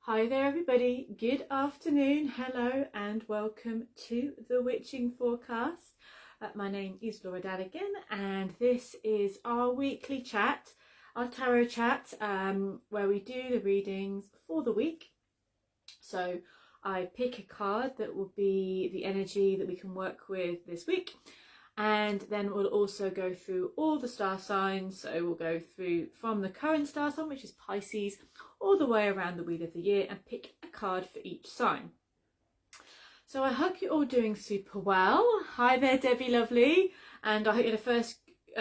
Hi there everybody, good afternoon, hello and welcome to the Witching Forecast. My name is Laura again, and this is our weekly chat, our tarot chat, where we do the readings for the week. So I pick a card that will be the energy that we can work with this week, and then we'll also go through all the star signs. So we'll go through from the current star sign, which is Pisces, all the way around the wheel of the year, and pick a card for each sign. So I hope you're all doing super well. Hi there, Debbie lovely, and I hope you had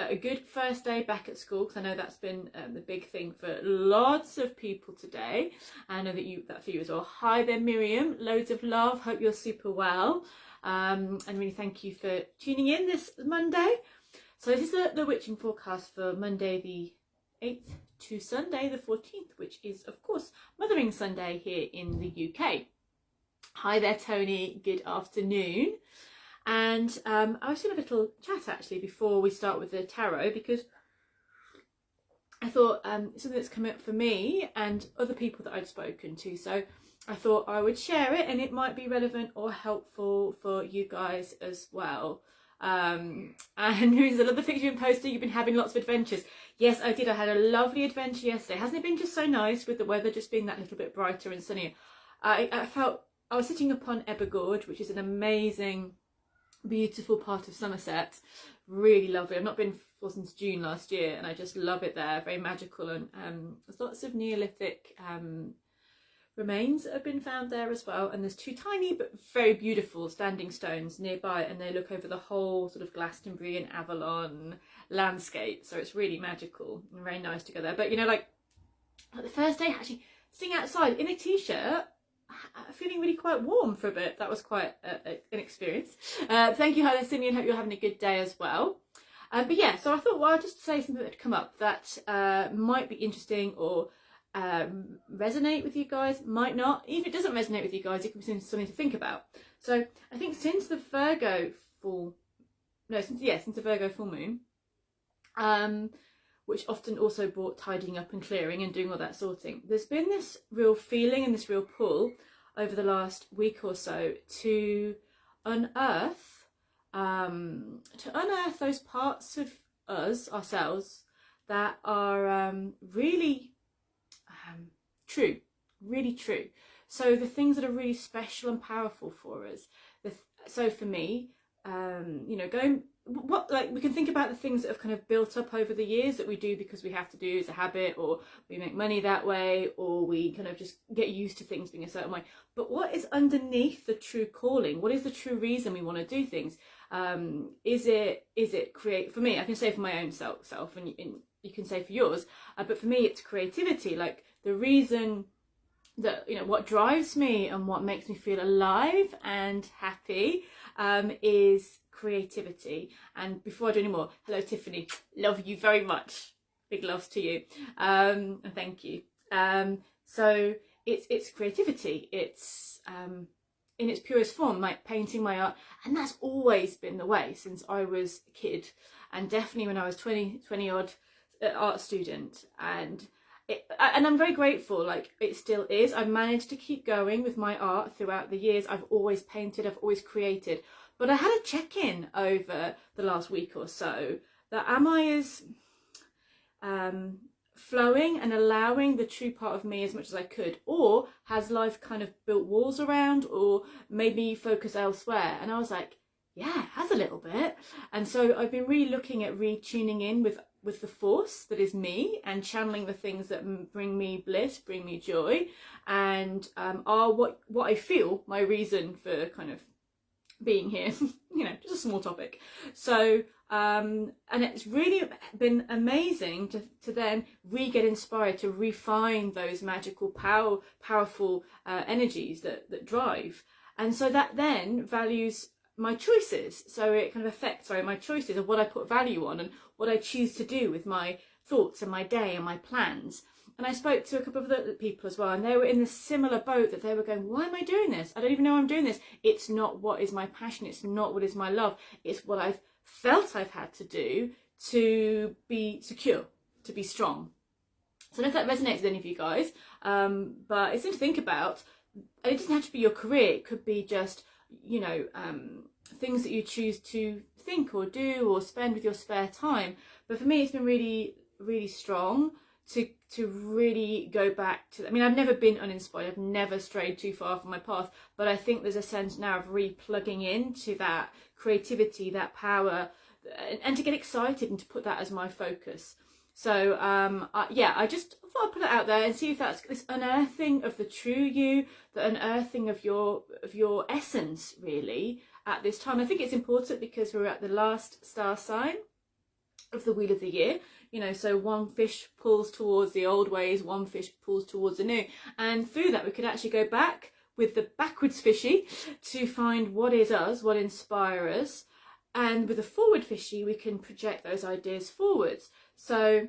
a good first day back at school, because I know that's been the big thing for lots of people today. I know that for you as well. Hi there, Miriam, loads of love, hope you're super well, and really thank you for tuning in this Monday. So this is the Witching Forecast for Monday the 8th to Sunday the 14th, which is of course Mothering Sunday here in the UK. Hi there, Tony, good afternoon. And I was doing a little chat actually before we start with the tarot, because I thought something that's come up for me and other people that I'd spoken to, so I thought I would share it, and it might be relevant or helpful for you guys as well. And there's a lot of things you've been posting. You've been having lots of adventures. Yes, I did. I had a lovely adventure yesterday. Hasn't it been just so nice with the weather just being that little bit brighter and sunnier? I felt I was sitting upon Eber Gorge, which is an amazing, beautiful part of Somerset. Really lovely. I've not been since June last year, and I just love it there. Very magical, and there's lots of Neolithic remains that have been found there as well, and there's two tiny but very beautiful standing stones nearby, and they look over the whole sort of Glastonbury and Avalon landscape, so it's really magical and very nice to go there. But you know, like the first day actually sitting outside in a t-shirt, feeling really quite warm for a bit, that was quite an experience. Thank you, hi Simeon, hope you're having a good day as well. But yeah, so I thought, well, I'll just say something that had come up that might be interesting or resonate with you guys, might not. If it doesn't resonate with you guys, it could be something to think about. So I think since the Virgo full moon, which often also brought tidying up and clearing and doing all that sorting, there's been this real feeling and this real pull over the last week or so to unearth those parts of ourselves that are really really true. So the things that are really special and powerful for us. So for me, you know, we can think about the things that have kind of built up over the years that we do because we have to do as a habit, or we make money that way, or we kind of just get used to things being a certain way. But what is underneath the true calling? What is the true reason we want to do things? Is it create? For me, I can say for my own self, and you can say for yours, but for me it's creativity. Like the reason that, you know, what drives me and what makes me feel alive and happy is creativity. And before I do any more, hello Tiffany, love you very much, big loves to you, and thank you. So it's creativity, it's in its purest form, like painting, my art, and that's always been the way since I was a kid, and definitely when I was 20 odd art student, and I'm very grateful, like it still is. I've managed to keep going with my art throughout the years. I've always painted, I've always created, but I had a check-in over the last week or so that am I as flowing and allowing the true part of me as much as I could, or has life kind of built walls around or made me focus elsewhere? And I was like, yeah, it has a little bit. And so I've been really looking at retuning in with the force that is me, and channeling the things that bring me bliss, bring me joy, and are what I feel my reason for kind of being here. You know, just a small topic. So and it's really been amazing to then get inspired to refine those magical powerful energies that drive, and so that then values my choices. So it kind of affects my choices of what I put value on and what I choose to do with my thoughts and my day and my plans. And I spoke to a couple of other people as well, and they were in the similar boat, that they were going, why am I doing this? I don't even know I'm doing this. It's not what is my passion. It's not what is my love. It's what I've felt I've had to do to be secure, to be strong. So I don't know if that resonates with any of you guys, but it's something to think about. And it doesn't have to be your career. It could be just, you know, things that you choose to think or do or spend with your spare time. But for me, it's been really, really strong to really go back to, I mean, I've never been uninspired. I've never strayed too far from my path. But I think there's a sense now of re-plugging into that creativity, that power, and to get excited and to put that as my focus. So yeah, I just thought I'd put it out there and see if that's this unearthing of the true you, the unearthing of your essence really at this time. I think it's important because we're at the last star sign of the wheel of the year, you know, so one fish pulls towards the old ways, one fish pulls towards the new, and through that we could actually go back with the backwards fishy to find what is us, what inspires us, and with the forward fishy we can project those ideas forwards. So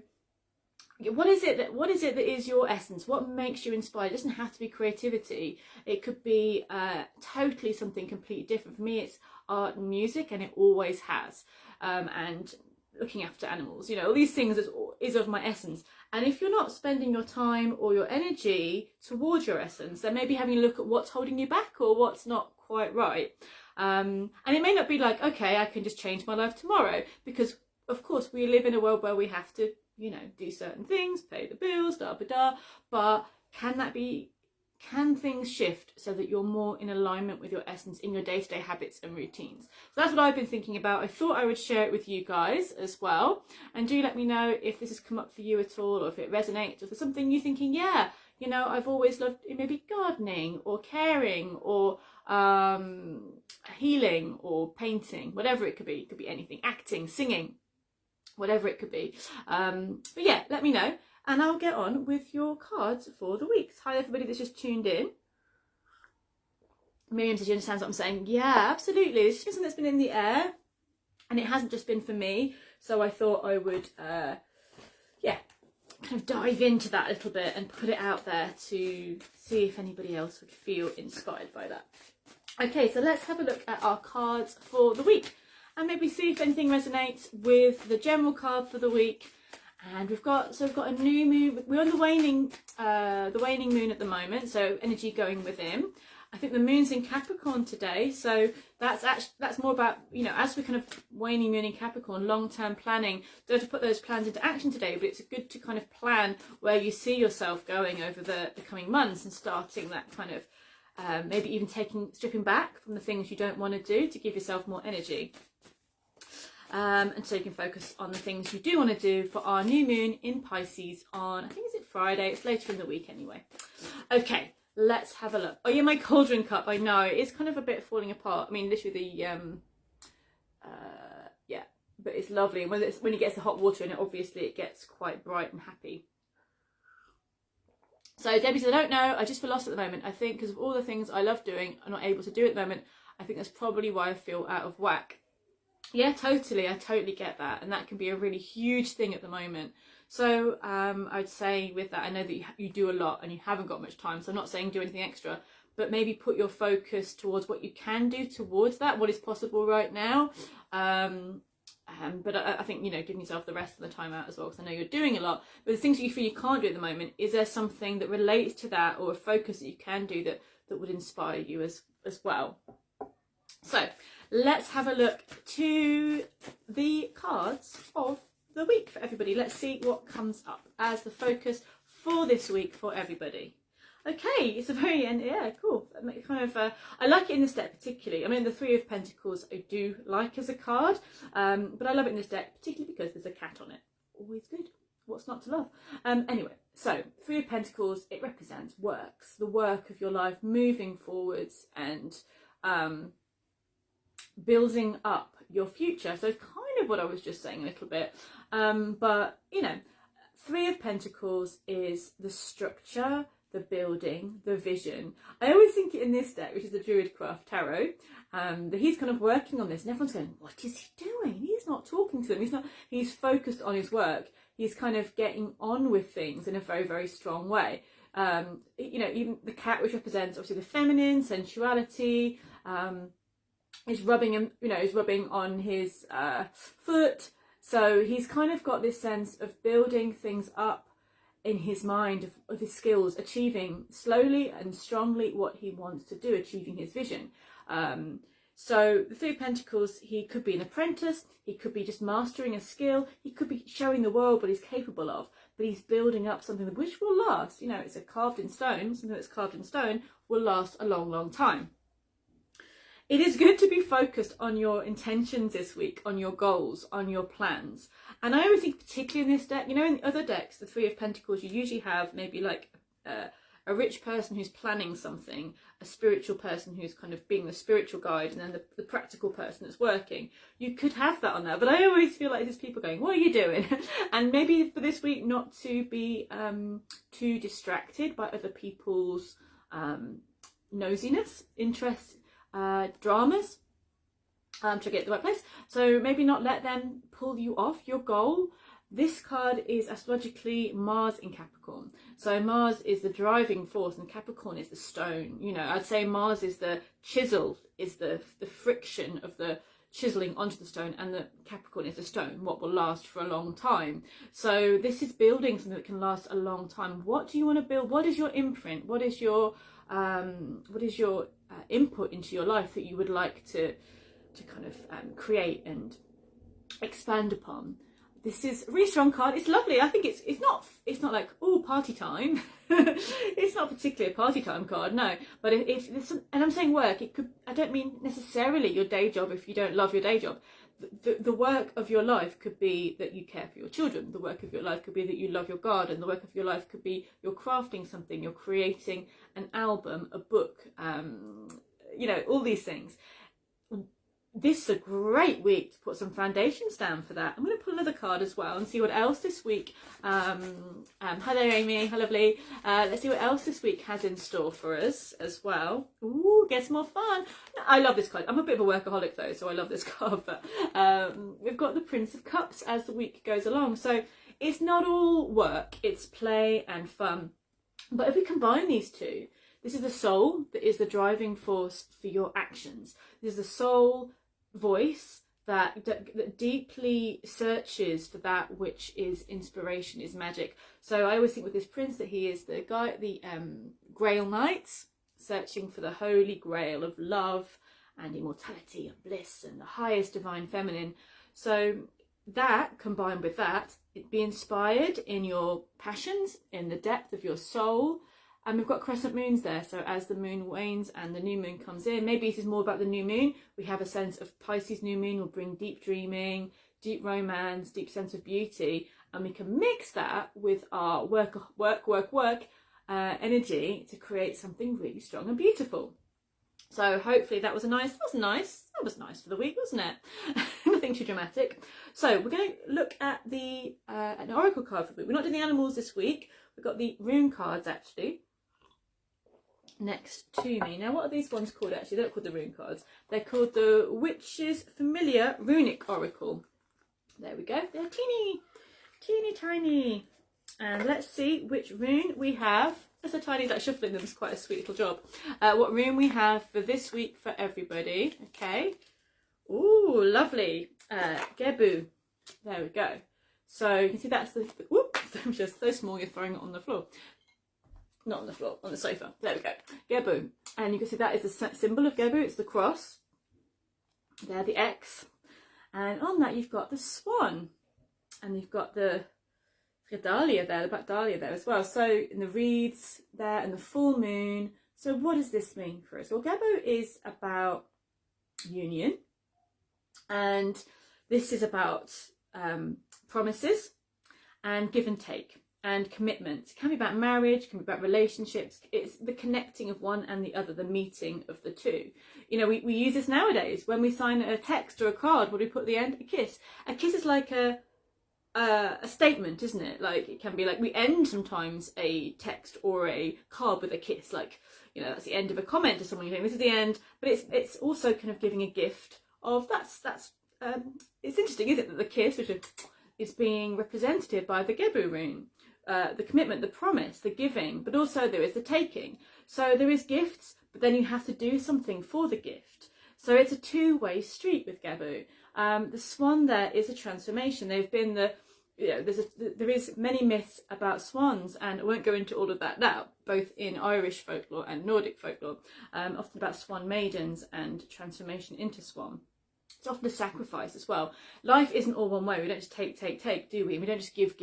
what is it that is your essence? What makes you inspired? It doesn't have to be creativity. It could be totally something completely different. For me, it's art and music, and it always has. And looking after animals, you know, all these things is of my essence. And if you're not spending your time or your energy towards your essence, then maybe having a look at what's holding you back or what's not quite right. And it may not be like, okay, I can just change my life tomorrow, because of course we live in a world where we have to, you know, do certain things, pay the bills, but can things shift so that you're more in alignment with your essence in your day-to-day habits and routines? So that's what I've been thinking about. I thought I would share it with you guys as well, and do let me know if this has come up for you at all, or if it resonates, or if there's something you're thinking, yeah, you know, I've always loved maybe gardening or caring or healing or painting, whatever it could be. It could be anything, acting, singing, whatever it could be. But yeah, let me know, and I'll get on with your cards for the week. Hi everybody that's just tuned in. Miriam says, you understand what I'm saying? Yeah, absolutely. This has been something that's been in the air, and it hasn't just been for me. So I thought I would, yeah, kind of dive into that a little bit and put it out there to see if anybody else would feel inspired by that. Okay, so let's have a look at our cards for the week, and maybe see if anything resonates with the general card for the week. And we've got a new moon. We're on the waning moon at the moment, so energy going within. I think the moon's in Capricorn today, so that's more about, you know, as we're kind of waning moon in Capricorn, long-term planning. Don't have to put those plans into action today, but it's good to kind of plan where you see yourself going over the coming months, and starting that kind of maybe even stripping back from the things you don't want to do to give yourself more energy. And so you can focus on the things you do want to do for our new moon in Pisces on, I think, is it Friday? It's later in the week anyway. Okay, let's have a look. Oh yeah, my cauldron cup, I know, it's kind of a bit falling apart. I mean, literally the, yeah, but it's lovely. And when it gets the hot water in it, obviously it gets quite bright and happy. So Debbie says, I don't know, I just feel lost at the moment. I think because of all the things I love doing, I'm not able to do at the moment. I think that's probably why I feel out of whack. Yeah, totally. I totally get that. And that can be a really huge thing at the moment. So I'd say with that, I know that you do a lot and you haven't got much time. So I'm not saying do anything extra, but maybe put your focus towards what you can do towards that, what is possible right now. But I think, you know, giving yourself the rest of the time out as well, because I know you're doing a lot. But the things that you feel you can't do at the moment, is there something that relates to that, or a focus that you can do that would inspire you as well? So let's have a look to the cards of the week for everybody. Let's see what comes up as the focus for this week for everybody. Okay, it's a very, and yeah, cool. Kind of, I like it in this deck particularly. I mean, the Three of Pentacles I do like as a card, but I love it in this deck particularly because there's a cat on it. Always good. What's not to love? Anyway, so Three of Pentacles, it represents works, the work of your life moving forwards and building up your future. So kind of what I was just saying a little bit, but you know, Three of Pentacles is the structure, the building, the vision. I always think in this deck, which is the Druidcraft Tarot, that he's kind of working on this, and everyone's going, what is he doing? He's not talking to them. He's focused on his work. He's kind of getting on with things in a very, very strong way. You know, even the cat, which represents obviously the feminine, sensuality, is rubbing him, you know, is rubbing on his foot. So he's kind of got this sense of building things up in his mind of his skills, achieving slowly and strongly what he wants to do, achieving his vision. So the Three of Pentacles, he could be an apprentice, he could be just mastering a skill, he could be showing the world what he's capable of, but he's building up something which will last. You know, it's a carved in stone, something that's carved in stone will last a long, long time. It is good to be focused on your intentions this week, on your goals, on your plans. And I always think, particularly in this deck, you know, in the other decks, the Three of Pentacles, you usually have maybe like a rich person who's planning something, a spiritual person who's kind of being the spiritual guide, and then the practical person that's working. You could have that on there, but I always feel like there's people going, what are you doing? And maybe for this week not to be too distracted by other people's nosiness, interest, dramas, to get to the right place. So maybe not let them pull you off your goal. This card is astrologically Mars in Capricorn. So Mars is the driving force and Capricorn is the stone. You know, I'd say Mars is the chisel, is the friction of the chiseling onto the stone, and the Capricorn is the stone, what will last for a long time. So this is building something that can last a long time. What do you want to build? What is your imprint? What is your input into your life that you would like to kind of create and expand upon? This is a really strong card. It's lovely. I think it's not like, oh, party time. It's not particularly a party time card, no. But if and I'm saying work, it could, I don't mean necessarily your day job if you don't love your day job. The work of your life could be that you care for your children. The work of your life could be that you love your garden. The work of your life could be you're crafting something, you're creating an album, a book, you know, all these things. This is a great week to put some foundations down for that. I'm going to pull another card as well and see what else this week. Hello, Amy. Hello, lovely. Let's see what else this week has in store for us as well. Ooh, gets more fun. I love this card. I'm a bit of a workaholic though, so I love this card. But we've got the Prince of Cups as the week goes along. So it's not all work. It's play and fun. But if we combine these two, this is the soul that is the driving force for your actions. This is the soul voice that deeply searches for that which is inspiration, is magic. So I always think with this prince that he is the guy, the Grail Knight, searching for the holy grail of love and immortality and bliss and the highest divine feminine. So that, combined with that, be inspired in your passions, in the depth of your soul. And we've got crescent moons there, so as the moon wanes and the new moon comes in, maybe this is more about the new moon. We have a sense of Pisces new moon will bring deep dreaming, deep romance, deep sense of beauty, and we can mix that with our work energy to create something really strong and beautiful. So hopefully that was nice for the week, wasn't it? Nothing too dramatic. So we're going to look at the an oracle card for the week. We're not doing the animals this week. We've got the rune cards actually next to me. Now, what are these ones called actually? They're not called the rune cards. They're called the Witch's Familiar Runic Oracle. There we go. They're teeny tiny. And let's see which rune we have. That's so tiny that shuffling them is quite a sweet little job. What rune we have for this week for everybody. Okay. Ooh, lovely. Gebu. There we go. So you can see that's the whoop, I'm just so small you're throwing it on the floor. Not on the floor, on the sofa. There we go. Gebu. And you can see that is the symbol of Gebu. It's the cross. There, the X. And on that you've got the swan. And you've got the dahlia there, the black dahlia there as well. So in the reeds there and the full moon. So what does this mean for us? Well, Gebu is about union. And this is about promises and give and take and commitment. It can be about marriage, it can be about relationships. It's the connecting of one and the other, the meeting of the two. You know, we use this nowadays when we sign a text or a card. What do we put at the end? A kiss. A kiss is like a statement, isn't it? Like it can be like we end sometimes a text or a card with a kiss. Like, you know, that's the end of a comment to someone. You think this is the end, but it's also kind of giving a gift of that's. It's interesting, isn't it, that the kiss, which is being represented by the Gebu rune, the commitment, the promise, the giving, but also there is the taking. So there is gifts, but then you have to do something for the gift. So it's a two-way street with Gebu. The swan there is a transformation. They've been the there is many myths about swans, and I won't go into all of that now, both in Irish folklore and Nordic folklore, often about swan maidens and transformation into swan. It's often a sacrifice as well. Life isn't all one way. We don't just take, do we? We don't just give.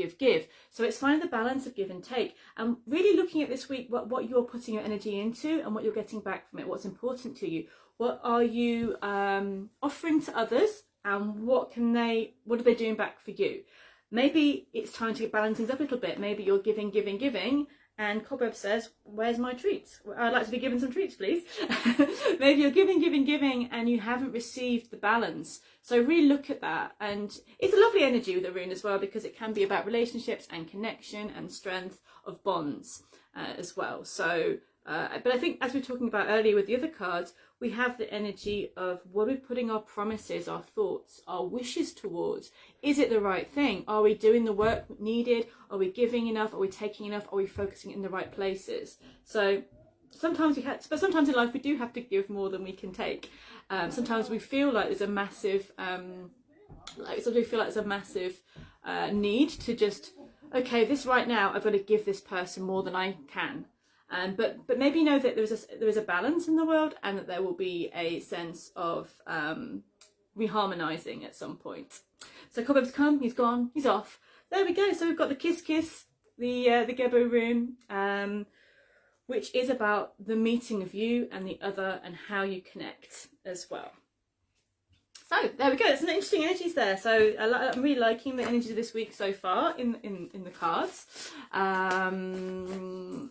So it's finding the balance of give and take, and really looking at this week what you're putting your energy into and what you're getting back from it, what's important to you. What are you offering to others, and what are they doing back for you? Maybe it's time to balance things up a little bit. Maybe you're giving, and Cobweb says, where's my treats? I'd like to be given some treats, please. Maybe you're giving, and you haven't received the balance. So really look at that. And it's a lovely energy with the rune as well, because it can be about relationships and connection and strength of bonds as well. So, but I think, as we were talking about earlier with the other cards, we have the energy of what we're putting our promises, our thoughts, our wishes towards. Is it the right thing? Are we doing the work needed? Are we giving enough? Are we taking enough? Are we focusing in the right places? So sometimes but sometimes in life we do have to give more than we can take. Sometimes we feel like there's a massive, need to just, okay, this right now, I've got to give this person more than I can. But maybe know that there is a balance in the world, and that there will be a sense of reharmonizing at some point. So Cobweb's come, he's gone, he's off. There we go. So we've got the kiss, the Gebo rune, which is about the meeting of you and the other and how you connect as well. So there we go. There's some interesting energies there. So I'm really liking the energy of this week so far in the cards. Amy,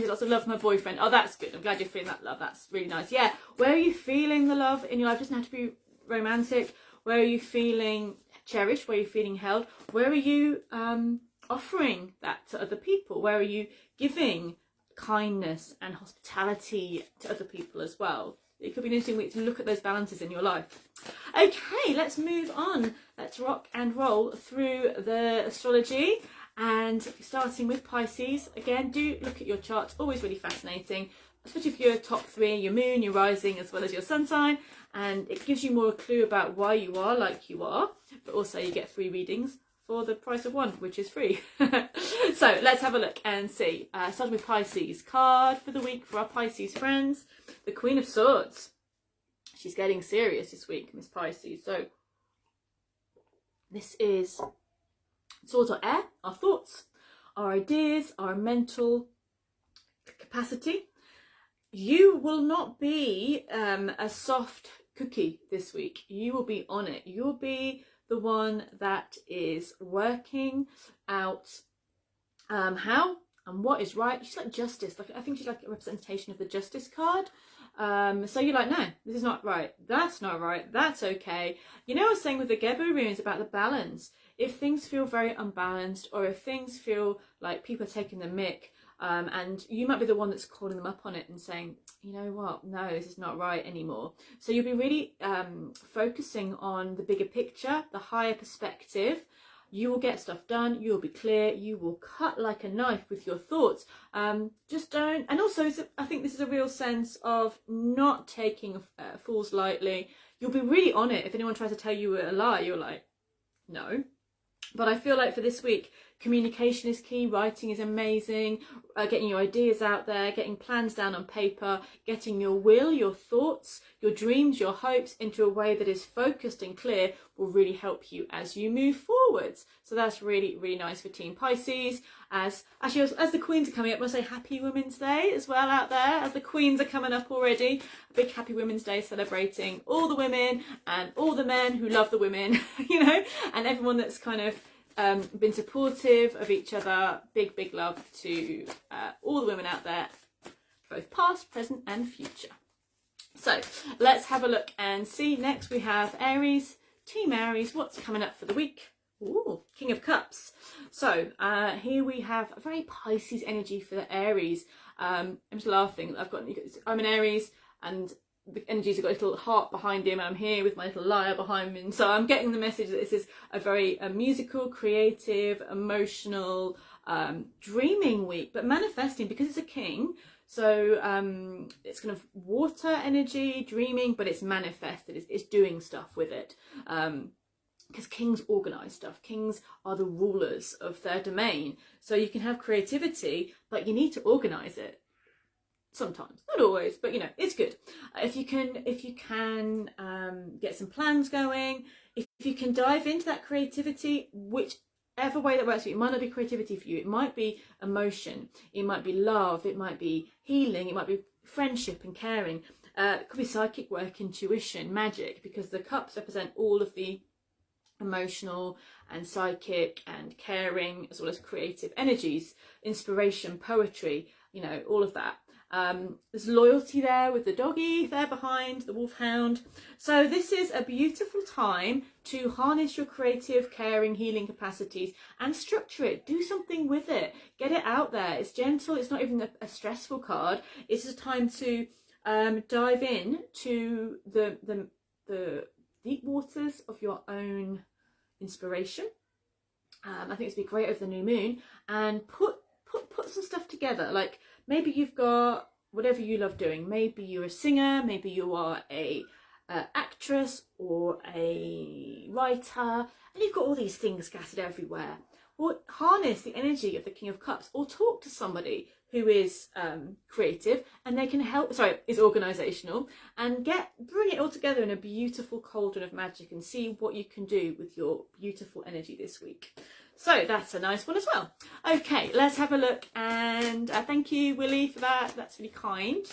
lots of love from my boyfriend. Oh, that's good. I'm glad you're feeling that love. That's really nice. Yeah. Where are you feeling the love in your life? It doesn't have to be romantic. Where are you feeling cherished? Where are you feeling held? Where are you offering that to other people? Where are you giving kindness and hospitality to other people as well? It could be an interesting week to look at those balances in your life. Okay, let's move on. Let's rock and roll through the astrology. And starting with Pisces, again, do look at your charts. Always really fascinating, especially if you're top 3, your moon, your rising, as well as your sun sign. And it gives you more a clue about why you are like you are. But also you get free readings for the price of one, which is free. So let's have a look and see. Starting with Pisces. Card for the week for our Pisces friends. The Queen of Swords. She's getting serious this week, Miss Pisces. So this is swords are air, our thoughts, our ideas, our mental capacity. You will not be a soft cookie this week. You will be on it. You'll be the one that is working out how and what is right. She's like justice. I think she's like a representation of the justice card. So you're like, no, this is not right. That's not right. That's okay. You know, I was saying with the Gebo runes about the balance. If things feel very unbalanced, or if things feel like people are taking the mick, and you might be the one that's calling them up on it and saying, you know what, no, this is not right anymore. So you'll be really focusing on the bigger picture, the higher perspective. You will get stuff done. You will be clear. You will cut like a knife with your thoughts. Just don't. And also, I think this is a real sense of not taking fools lightly. You'll be really on it. If anyone tries to tell you a lie, you're like, no. But I feel like for this week, communication is key. Writing is amazing. Getting your ideas out there, getting plans down on paper, getting your will, your thoughts, your dreams, your hopes into a way that is focused and clear will really help you as you move forwards. So that's really, really nice for Team Pisces. As the Queens are coming up, I want to say Happy Women's Day as well out there. As the Queens are coming up already, a big Happy Women's Day celebrating all the women and all the men who love the women, you know, and everyone that's kind of been supportive of each other. Big, big love to all the women out there, both past, present and future. So let's have a look and see. Next we have Aries, Team Aries. What's coming up for the week? Ooh, King of Cups. So here we have a very Pisces energy for the Aries. I'm just laughing. I'm an Aries, and the energies have got a little heart behind him, and I'm here with my little lyre behind me, and so I'm getting the message that this is a very musical, creative, emotional, dreaming week, but manifesting because it's a king. So it's kind of water energy, dreaming, but it's manifested. It's doing stuff with it. because kings organize stuff. Kings are the rulers of their domain. So you can have creativity, but you need to organize it. Sometimes, not always, but you know, it's good. If you can get some plans going, if you can dive into that creativity, whichever way that works for you. It might not be creativity for you. It might be emotion. It might be love. It might be healing. It might be friendship and caring. It could be psychic work, intuition, magic, because the cups represent all of the emotional and psychic and caring, as well as creative energies, inspiration, poetry, you know, all of that. There's loyalty there with the doggy there behind, the wolfhound. So this is a beautiful time to harness your creative, caring, healing capacities and structure it. Do something with it. Get it out there. It's gentle. It's not even a stressful card. It's a time to dive in to the deep waters of your own inspiration. I think it's be great over the new moon, and put some stuff together. Like, maybe you've got whatever you love doing. Maybe you're a singer, maybe you are a actress or a writer, and you've got all these things scattered everywhere. Well, harness the energy of the King of Cups, or talk to somebody who is creative, and they can help, is organisational, and bring it all together in a beautiful cauldron of magic, and see what you can do with your beautiful energy this week. So that's a nice one as well. Okay, let's have a look, and thank you, Willie, for that. That's really kind.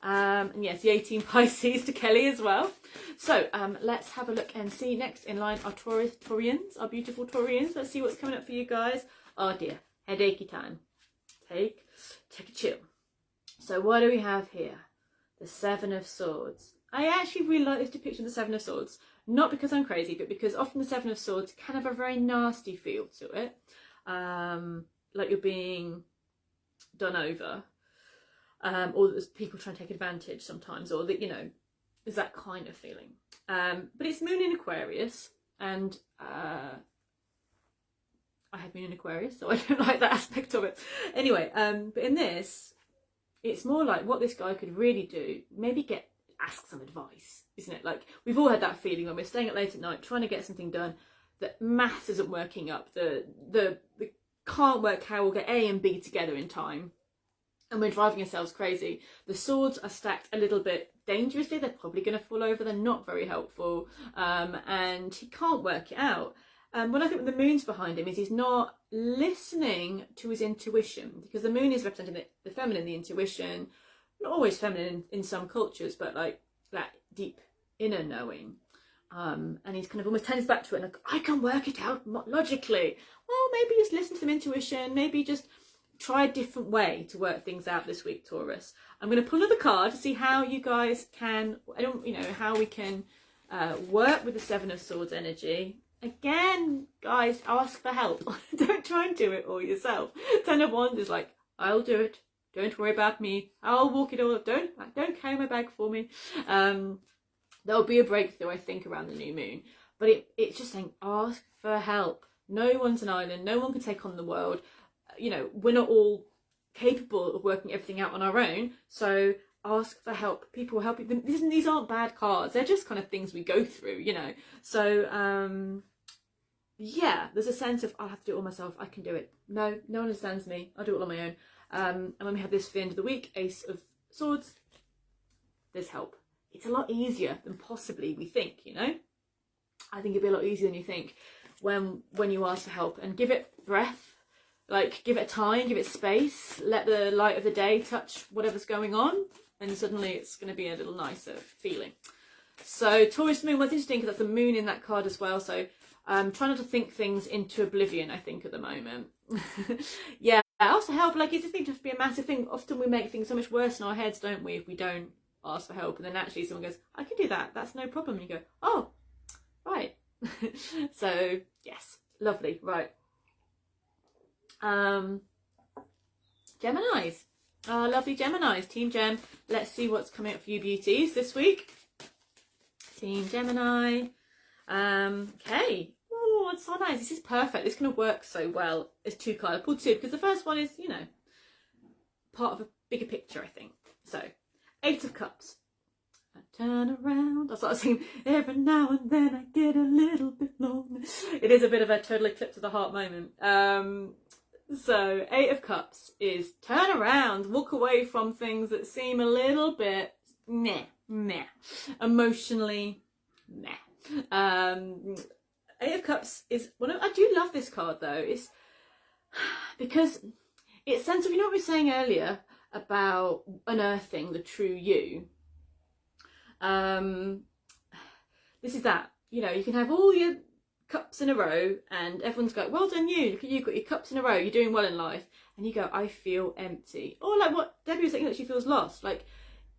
And yes, the 18 Pisces to Kelly as well. So let's have a look and see. Next in line are Taurians, our beautiful Taurians. Let's see what's coming up for you guys. Oh dear, headachy time. Take a chill. So what do we have here? The Seven of Swords. I actually really like this depiction of the Seven of Swords. Not because I'm crazy, but because often the Seven of Swords can have a very nasty feel to it. Like you're being done over. Or there's people trying to take advantage sometimes, or that, you know, there's that kind of feeling. But it's Moon in Aquarius, and I have Moon in Aquarius, so I don't like that aspect of it. Anyway, but in this, it's more like what this guy could really do, maybe ask some advice, isn't it? Like, we've all had that feeling when we're staying up late at night trying to get something done, that maths isn't working up, the can't work how we'll get A and B together in time, and we're driving ourselves crazy. The swords are stacked a little bit dangerously. They're probably going to fall over. They're not very helpful, and he can't work it out. What I think the moon's behind him is he's not listening to his intuition, because the moon is representing the feminine, the intuition, not always feminine in some cultures, but like that deep inner knowing. And he's kind of almost turned his back to it, and like, I can work it out logically. Well, maybe just listen to some intuition, maybe just try a different way to work things out this week, Taurus. I'm going to pull another card to see how you guys can, how we can work with the Seven of Swords energy. Again, guys, ask for help. Don't try and do it all yourself. Ten of Wands is like, I'll do it. Don't worry about me. I'll walk it all up. Don't carry my bag for me. There'll be a breakthrough, I think, around the new moon. But it's just saying, ask for help. No one's an island. No one can take on the world. You know, we're not all capable of working everything out on our own. So ask for help. People will help you. These aren't bad cards. They're just kind of things we go through, you know. So, yeah, there's a sense of, I'll have to do it all myself. I can do it. No one understands me. I'll do it all on my own. And when we have this for the end of the week, Ace of Swords, there's help. It's a lot easier than possibly we think, you know. I think it'd be a lot easier than you think when you ask for help, and give it breath. Like, give it time, give it space, let the light of the day touch whatever's going on, and suddenly it's going to be a little nicer feeling. So Taurus moon, what's interesting, because that's the moon in that card as well, so try not to think things into oblivion, I think, at the moment. Yeah, also help, like, it doesn't need to be a massive thing. Often we make things so much worse in our heads, don't we, if we don't ask for help, and then actually someone goes, I can do that, that's no problem, and you go, oh, right. So, yes, lovely, right. Geminis, lovely Geminis, Team Gem. Let's see what's coming up for you beauties this week. Team Gemini. Okay. Oh, it's so nice. This is perfect. This is going to work so well as two cards. I pulled two because the first one is, you know, part of a bigger picture, I think. So, Eight of Cups. turn around. I started singing, every now and then I get a little bit lonely. It is a bit of a total eclipse of the heart moment. So 8 of Cups is turn around, walk away from things that seem a little bit meh, emotionally meh. 8 of Cups is I do love this card though. It's because it's sense of, you know what we were saying earlier about unearthing the true you. This is that, you know, you can have all your cups in a row and everyone's going, well done you, look at you, got your cups in a row, you're doing well in life, and you go, I feel empty. Or like what Debbie was saying, that she feels lost. Like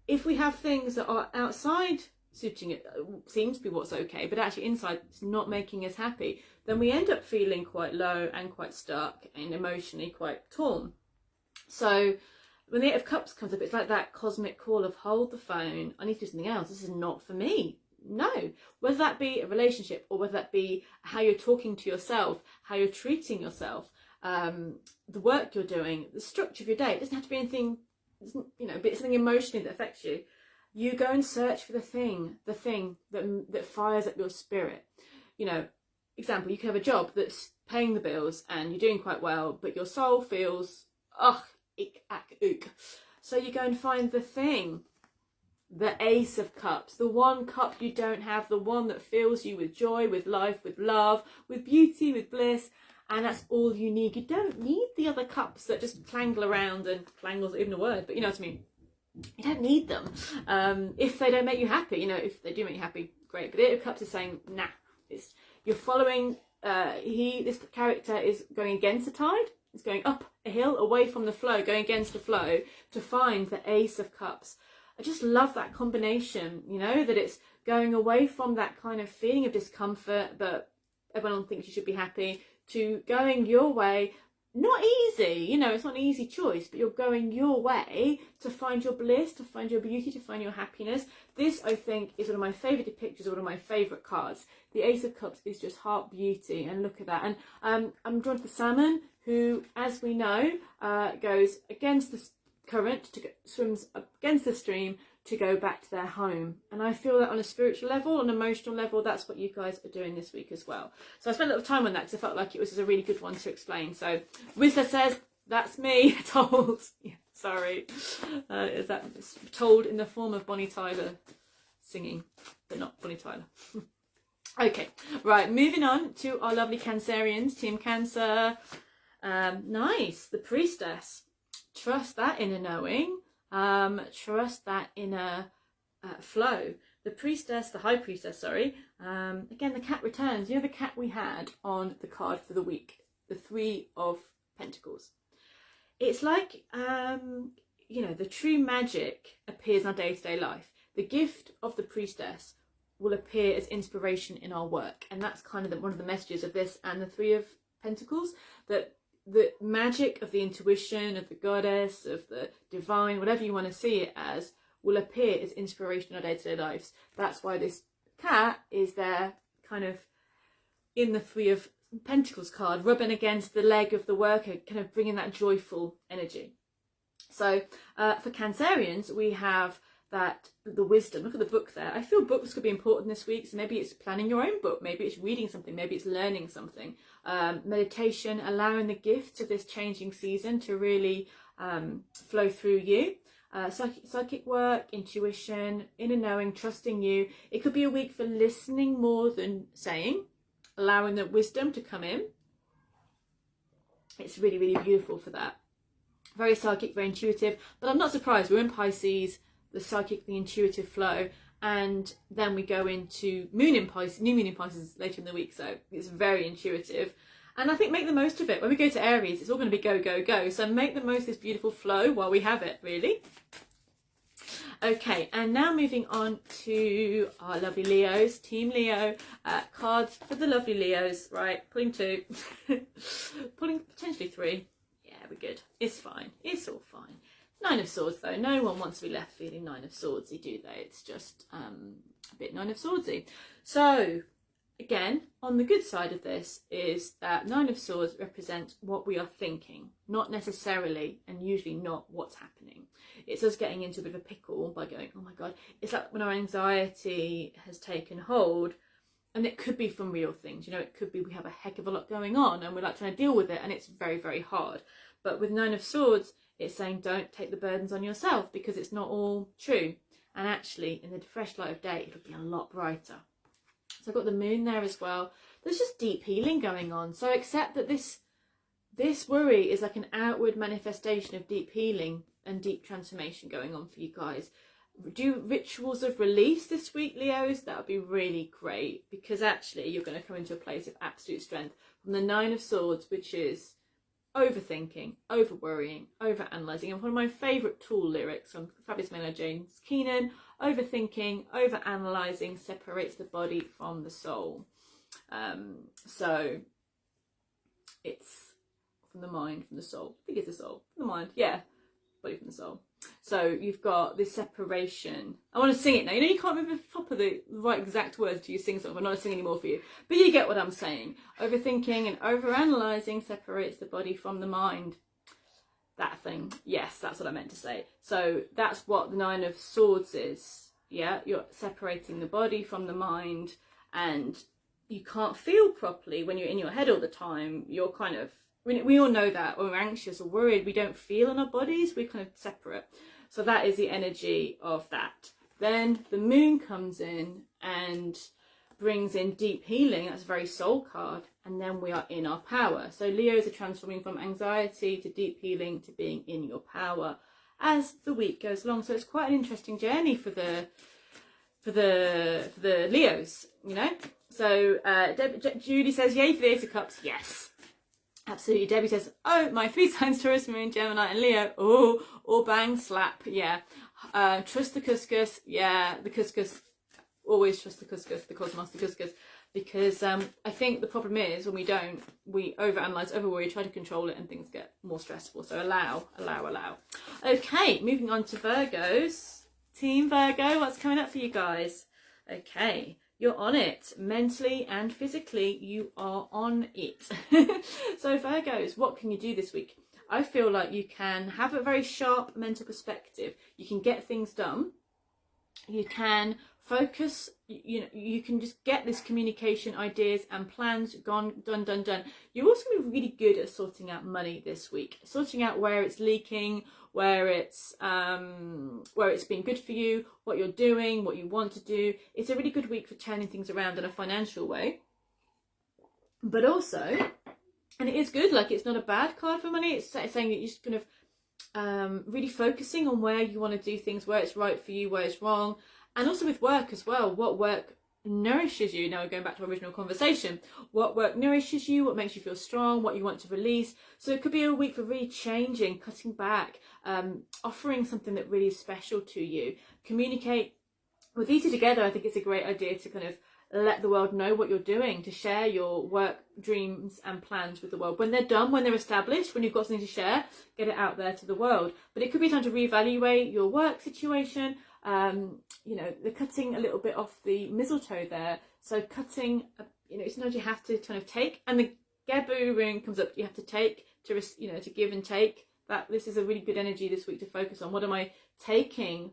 if we have things that are outside suiting it, seems to be what's okay, but actually inside it's not making us happy, then we end up feeling quite low and quite stuck and emotionally quite torn. So when the 8 of Cups comes up, it's like that cosmic call of hold the phone, I need to do something else, this is not for me. No, whether that be a relationship or whether that be how you're talking to yourself, how you're treating yourself, the work you're doing, the structure of your day. It doesn't have to be anything, you know, but it's something emotionally that affects you. You go and search for the thing that fires up your spirit. You know, example, you could have a job that's paying the bills and you're doing quite well, but your soul feels, ugh, ick, ack, ook. So you go and find the thing. The Ace of Cups, the one cup you don't have, the one that fills you with joy, with life, with love, with beauty, with bliss, and that's all you need. You don't need the other cups that just clangle around, and clangle's not even a word, but you know what I mean. You don't need them if they don't make you happy. You know, if they do make you happy, great. But the 8 of Cups is saying, nah, you're following. This character is going against the tide. It's going up a hill, away from the flow, going against the flow to find the Ace of Cups. I just love that combination, you know, that it's going away from that kind of feeling of discomfort that everyone thinks you should be happy, to going your way. Not easy, you know, it's not an easy choice, but you're going your way to find your bliss, to find your beauty, to find your happiness. This, I think, is one of my favourite pictures, one of my favourite cards. The Ace of Cups is just heart beauty, and look at that. And I'm drawn to the salmon, who, as we know, goes against the current, swims against the stream to go back to their home. And I feel that on a spiritual level, on an emotional level, that's what you guys are doing this week as well. So I spent a little time on that because I felt like it was a really good one to explain. So Whistler says, that's me told. Yeah, sorry. Is that told in the form of Bonnie Tyler singing, but not Bonnie Tyler. Okay, right, moving on to our lovely Cancerians, Team Cancer. Nice, the Priestess. Trust that inner knowing, trust that inner flow. The Priestess, the High Priestess, sorry, again, the cat returns. You know the cat we had on the card for the week, the 3 of Pentacles. It's like, you know, the true magic appears in our day-to-day life. The gift of the Priestess will appear as inspiration in our work. And that's kind of one of the messages of this and the 3 of Pentacles, that the magic of the intuition, of the goddess, of the divine, whatever you want to see it as, will appear as inspiration in our day-to-day lives. That's why this cat is there kind of in the 3 of Pentacles card, rubbing against the leg of the worker, kind of bringing that joyful energy. So for Cancerians, we have that, the wisdom. Look at the book there. I feel books could be important this week. So maybe it's planning your own book, maybe it's reading something, maybe it's learning something. Meditation, allowing the gifts of this changing season to really flow through you. Psychic work, intuition, inner knowing, trusting you. It could be a week for listening more than saying, allowing the wisdom to come in. It's really, really beautiful for that. Very psychic, very intuitive. But I'm not surprised. We're in Pisces, the psychic, the intuitive flow, and then we go into Moon in Pisces, new Moon in Pisces later in the week, so it's very intuitive. And I think make the most of it. When we go to Aries, it's all going to be go, go, go. So make the most of this beautiful flow while we have it, really. Okay, and now moving on to our lovely Leos, Team Leo, cards for the lovely Leos, right? Pulling 2, pulling potentially 3. Yeah, we're good. It's fine. It's all fine. 9 of Swords though. No one wants to be left feeling 9 of Swordsy, do they? It's just a bit 9 of Swordsy. So again, on the good side of this is that 9 of Swords represents what we are thinking, not necessarily and usually not what's happening. it's us getting into a bit of a pickle by going, oh my God, it's like when our anxiety has taken hold. And it could be from real things, you know, it could be we have a heck of a lot going on and we're like trying to deal with it and it's very, very hard. But with Nine of Swords, it's saying don't take the burdens on yourself because it's not all true. And actually, in the fresh light of day, it'll be a lot brighter. So I've got the moon there as well. There's just deep healing going on. So accept that this worry is like an outward manifestation of deep healing and deep transformation going on for you guys. Do rituals of release this week, Leos. That would be really great, because actually you're going to come into a place of absolute strength from the Nine of Swords, which is overthinking, over worrying, over analysing. And one of my favourite Tool lyrics from Fabulous Miller James Keenan: overthinking, over analysing separates the body from the soul. So it's from the mind, from the soul. I think it's the soul, from the mind, yeah, body from the soul. So you've got this separation. I want to sing it now. You know, you can't remember the top of the right exact words to you sing something. I'm not going to sing anymore for you. But you get what I'm saying. Overthinking and overanalyzing separates the body from the mind. That thing. Yes, that's what I meant to say. So that's what the Nine of Swords is. Yeah, you're separating the body from the mind, and you can't feel properly when you're in your head all the time. You're kind of, we all know that when we're anxious or worried, we don't feel in our bodies, we're kind of separate. So that is the energy of that. Then the moon comes in and brings in deep healing. That's a very soul card. And then we are in our power. So Leos are transforming from anxiety to deep healing to being in your power as the week goes along. So it's quite an interesting journey for the Leos, you know. So Judy says, yay for the Ace of Cups. Yes. Absolutely. Debbie says, oh, my 3 signs, Taurus, Moon, Gemini and Leo. Oh, all bang, slap. Yeah. Trust the couscous. Yeah, the couscous. Always trust the couscous, the cosmos, the couscous. Because I think the problem is when we don't, we overanalyze, overworry, try to control it, and things get more stressful. So allow. Okay, moving on to Virgos. Team Virgo, what's coming up for you guys? Okay. You're on it. Mentally and physically, you are on it. So Virgos, what can you do this week? I feel like you can have a very sharp mental perspective. You can get things done. You can focus, you know, you can just get this communication, ideas and plans done. You're also going to be really good at sorting out money this week. Sorting out where it's leaking, where it's been good for you, what you're doing, what you want to do. It's a really good week for turning things around in a financial way. But also, and it is good, like it's not a bad card for money. It's saying that you're just kind of really focusing on where you want to do things, where it's right for you, where it's wrong. And also with work as well, what work nourishes you. Now we're going back to our original conversation. What work nourishes you, what makes you feel strong, what you want to release. So it could be a week for really changing, cutting back, offering something that really is special to you. Communicate with these two together. I think it's a great idea to kind of let the world know what you're doing, to share your work, dreams and plans with the world. When they're done, when they're established, when you've got something to share, get it out there to the world. But it could be time to reevaluate your work situation. You know, they're cutting a little bit off the mistletoe there. So cutting, you know, sometimes you have to kind of take, and the Gebu rune comes up, you have to take, to, you know, to give and take. That this is a really good energy this week to focus on. What am I taking?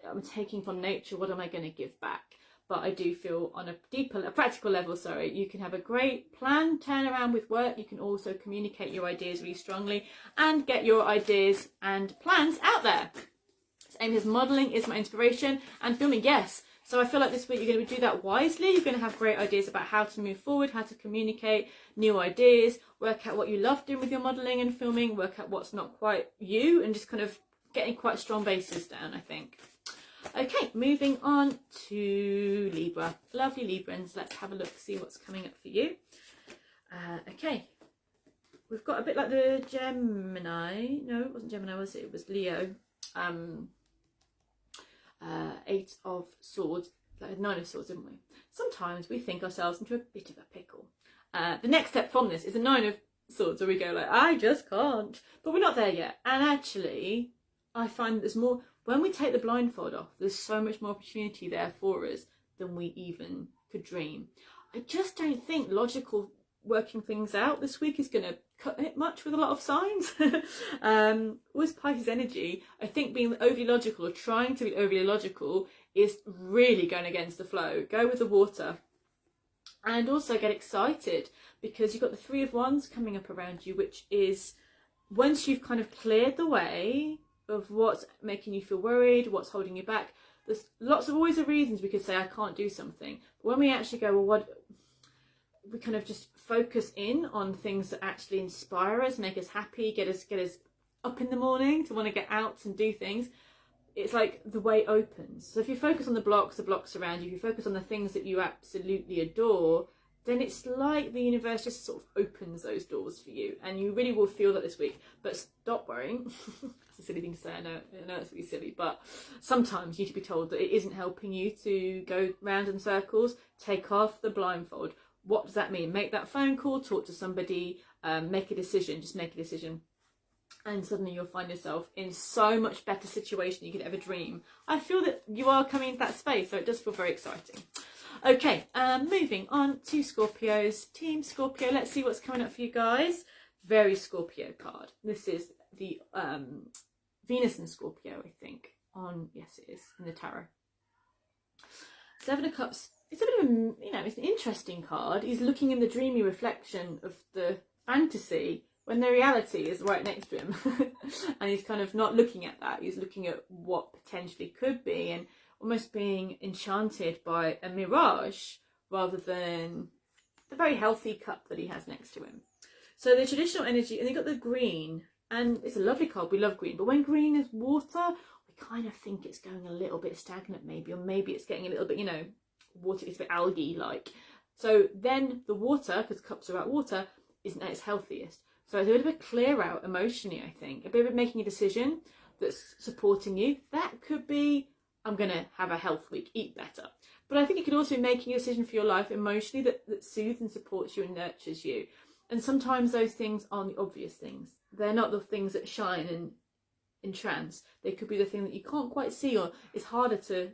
I'm taking from nature. What am I going to give back? But I do feel on a practical level, you can have a great plan, turn around with work. You can also communicate your ideas really strongly and get your ideas and plans out there. Amy says, modelling is my inspiration and filming, yes. So I feel like this week you're going to do that wisely. You're going to have great ideas about how to move forward, how to communicate new ideas, work out what you love doing with your modelling and filming, work out what's not quite you, and just kind of getting quite strong bases down, I think. Okay, moving on to Libra. Lovely Librans, let's have a look, see what's coming up for you. Okay, we've got a bit like the Gemini. No, it wasn't Gemini, was it? It was Leo. 8 of Swords, like 9 of Swords, didn't we? Sometimes we think ourselves into a bit of a pickle. The next step from this is a 9 of Swords, where we go like, I just can't. But we're not there yet. And actually, I find there's more, when we take the blindfold off, there's so much more opportunity there for us than we even could dream. I just don't think logical working things out this week is going to cut it much with a lot of signs. With Pisces energy, I think being overly logical or trying to be overly logical is really going against the flow. Go with the water. And also get excited because you've got the Three of Wands coming up around you, which is once you've kind of cleared the way of what's making you feel worried, what's holding you back. There's always of reasons we could say I can't do something. But when we actually go, well, what, we kind of just focus in on things that actually inspire us, make us happy, get us up in the morning to want to get out and do things. It's like the way opens. So if you focus on the blocks around you, if you focus on the things that you absolutely adore, then it's like the universe just sort of opens those doors for you, and you really will feel that this week. But stop worrying. That's a silly thing to say, I know it's really silly, but sometimes you need to be told that it isn't helping you to go round in circles. Take off the blindfold. What does that mean? Make that phone call, talk to somebody, make a decision, just make a decision. And suddenly you'll find yourself in so much better situation than you could ever dream. I feel that you are coming into that space, so it does feel very exciting. Okay, moving on to Scorpios. Team Scorpio, let's see what's coming up for you guys. Very Scorpio card. This is the Venus and Scorpio, I think. Yes, it is, in the tarot. Seven of Cups. It's a bit of a, it's an interesting card. He's looking in the dreamy reflection of the fantasy when the reality is right next to him. And he's kind of not looking at that. He's looking at what potentially could be and almost being enchanted by a mirage rather than the very healthy cup that he has next to him. So the traditional energy, and you've got the green, and it's a lovely card. We love green. But when green is water, we kind of think it's going a little bit stagnant maybe, or maybe it's getting a little bit, water is a bit algae-like. So then the water, because cups are about water, isn't at its healthiest. So it's a bit of a clear out emotionally, I think. A bit of making a decision that's supporting you. That could be, I'm going to have a health week, eat better. But I think it could also be making a decision for your life emotionally that soothes and supports you and nurtures you. And sometimes those things aren't the obvious things. They're not the things that shine and entrance. They could be the thing that you can't quite see, or it's harder to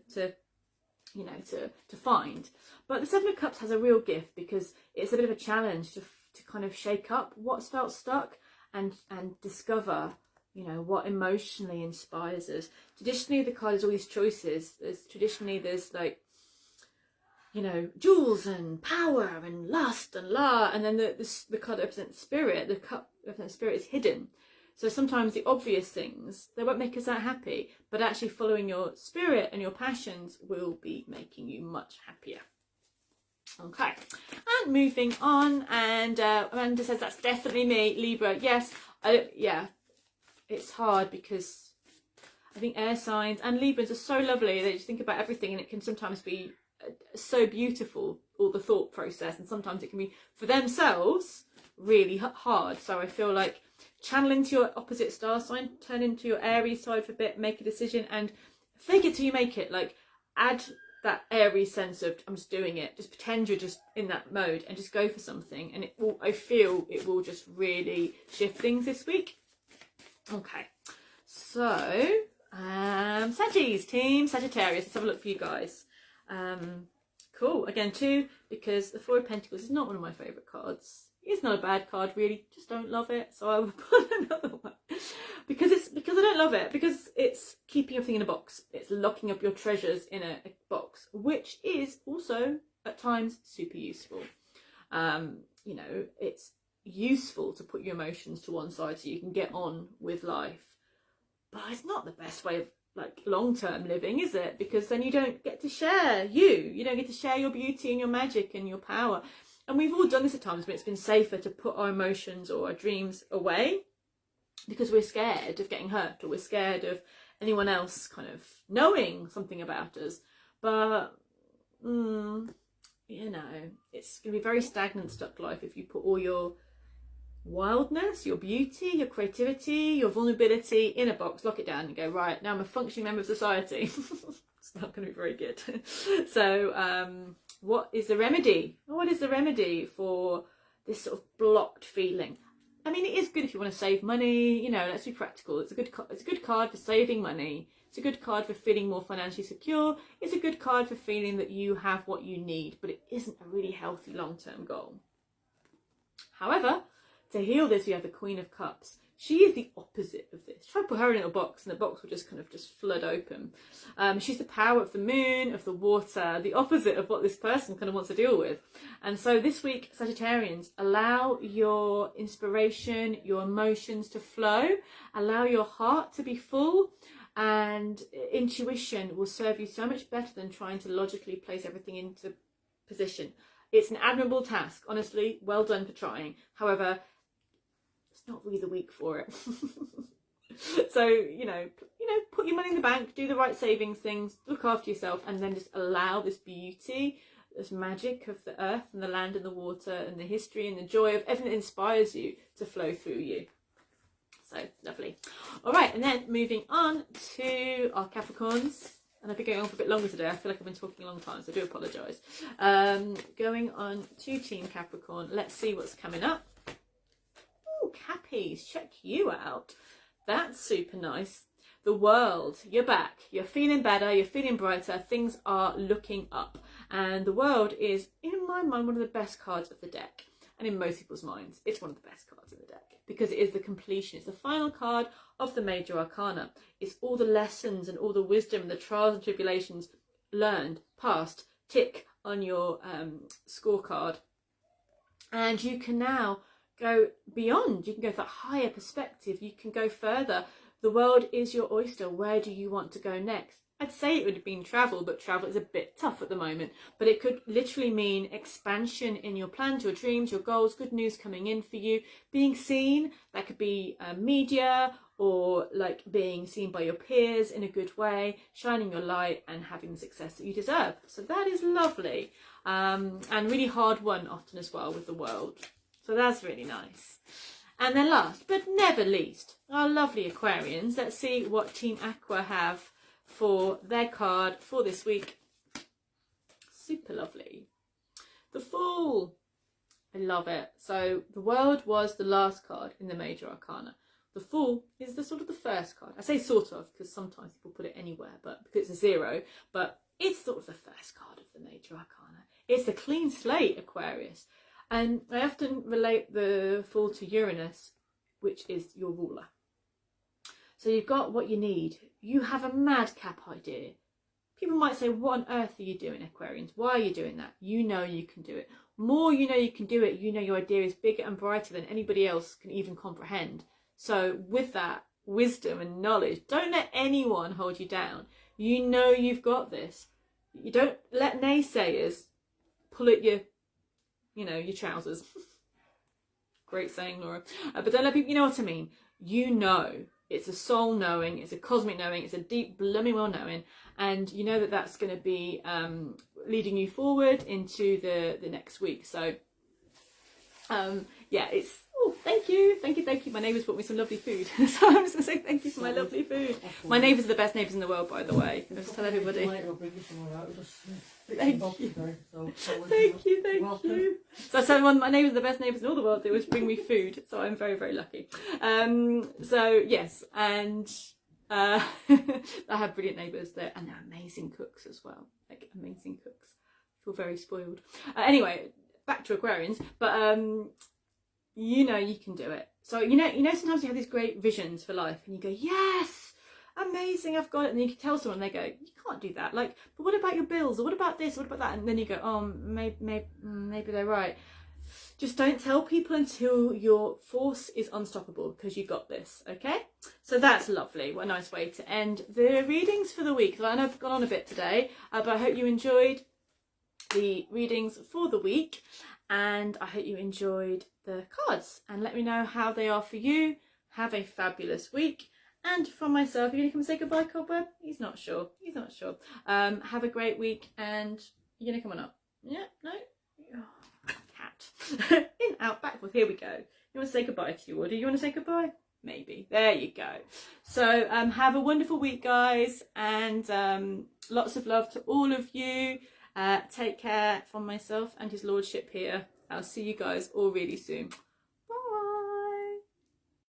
find. But the Seven of Cups has a real gift because it's a bit of a challenge to kind of shake up what's felt stuck and discover, what emotionally inspires us. Traditionally, the card is all these choices. There's like, jewels and power and lust and and then the card that represents spirit, the cup represents spirit, is hidden. So sometimes the obvious things, they won't make us that happy, but actually following your spirit and your passions will be making you much happier. Okay, and moving on, and Amanda says that's definitely me, Libra. Yes, it's hard because I think air signs and Librans are so lovely. They just think about everything, and it can sometimes be so beautiful, all the thought process, and sometimes it can be for themselves really hard. So I feel like channel into your opposite star sign, turn into your Aries side for a bit, make a decision, and fake it till you make it. Like, add that Aries sense of I'm just doing it. Just pretend you're just in that mode and just go for something, and I feel it will just really shift things this week. Okay, so Saggies, team Sagittarius. Let's have a look for you guys. Cool. Again, 2, because the Four of Pentacles is not one of my favourite cards. It's not a bad card, really. Just don't love it. So I will put another one because I don't love it, because it's keeping everything in a box. It's locking up your treasures in a box, which is also at times super useful. It's useful to put your emotions to one side so you can get on with life, but it's not the best way of long-term living, is it? Because then you don't get to share you don't get to share your beauty and your magic and your power. And we've all done this at times, but it's been safer to put our emotions or our dreams away because we're scared of getting hurt, or we're scared of anyone else kind of knowing something about us. But it's going to be very stagnant, stuck life if you put all your wildness, your beauty, your creativity, your vulnerability in a box, lock it down and go, right, now I'm a functioning member of society. It's not going to be very good. So what is the remedy? What is the remedy for this sort of blocked feeling? I mean, it is good if you want to save money, let's be practical. It's a good card for saving money. It's a good card for feeling more financially secure. It's a good card for feeling that you have what you need, but it isn't a really healthy long-term goal. However, to heal this, we have the Queen of Cups. She is the opposite of this. Try to put her in a little box and the box will just kind of just flood open. She's the power of the moon, of the water, the opposite of what this person kind of wants to deal with. And so this week, Sagittarians, allow your inspiration, your emotions to flow, allow your heart to be full, and intuition will serve you so much better than trying to logically place everything into position. It's an admirable task, honestly, well done for trying. However, it's not really the week for it. So, you know, put your money in the bank, do the right savings things, look after yourself, and then just allow this beauty, this magic of the earth and the land and the water and the history and the joy of everything that inspires you to flow through you. So lovely. All right, and then moving on to our Capricorns. And I've been going on for a bit longer today. I feel like I've been talking a long time, so I do apologise. Going on to Team Capricorn. Let's see what's coming up. Oh, Cappies, check you out. That's super nice. The world, you're back. You're feeling better. You're feeling brighter. Things are looking up. And the world is, in my mind, one of the best cards of the deck. And in most people's minds, it's one of the best cards in the deck because it is the completion. It's the final card of the major arcana. It's all the lessons and all the wisdom and the trials and tribulations learned, passed, tick on your scorecard. And you can now go beyond. You can go for that higher perspective. You can go further. The world is your oyster. Where do you want to go next? I'd say it would have been travel, but travel is a bit tough at the moment. But it could literally mean expansion in your plans, your dreams, your goals, good news coming in for you, being seen. That could be media or like being seen by your peers in a good way, shining your light and having the success that you deserve. So that is lovely. And really hard won often as well with the world. So that's really nice. And then last but never least, our lovely Aquarians. Let's see what Team Aqua have for their card for this week. Super lovely. The Fool. I love it. So the World was the last card in the major arcana. The Fool is the sort of the first card. I say sort of because sometimes people put it anywhere, but because it's a 0, but it's sort of the first card of the major arcana. It's a clean slate, Aquarius. And I often relate the Fool to Uranus, which is your ruler. So you've got what you need. You have a madcap idea. People might say, what on earth are you doing, Aquarians? Why are you doing that? You know you can do it. More you know you can do it, you know your idea is bigger and brighter than anybody else can even comprehend. So with that wisdom and knowledge, don't let anyone hold you down. You know you've got this. You don't let naysayers pull at your trousers. Great saying, Laura. But don't let people, you know what I mean. You know. It's a soul knowing, it's a cosmic knowing, it's a deep, blooming well knowing, and you know that that's going to be leading you forward into the next week. So, yeah, it's, oh, thank you. My neighbours brought me some lovely food. So I'm just going to say thank you for my lovely food. My neighbours are the best neighbours in the world, by the way. I'll just tell everybody. Thank you. So I said my neighbours are the best neighbours in all the world. They always bring me food, so I'm very, very lucky. So yes, and I have brilliant neighbours there, and they're amazing cooks as well. Like amazing cooks. I feel very spoiled. Anyway, back to Aquarians, but you know you can do it. So you know sometimes you have these great visions for life, and you go, yes, amazing, I've got it, and you can tell someone, and they go, you can't do that. Like, but what about your bills? Or what about this? What about that? And then you go, oh, maybe they're right. Just don't tell people until your force is unstoppable, because you got this, okay? So that's lovely. What a nice way to end the readings for the week. I know I've gone on a bit today, but I hope you enjoyed the readings for the week, and I hope you enjoyed the cards, and let me know how they are for you. Have a fabulous week. And from myself, you're going to come say goodbye, Cobweb? He's not sure. Have a great week, and you're going to come on up. Yeah, no? Oh, cat. In, out, back, forth. Here we go. You want to say goodbye to you, or do you want to say goodbye? Maybe. There you go. So have a wonderful week, guys, and lots of love to all of you. Take care from myself and his lordship here. I'll see you guys all really soon.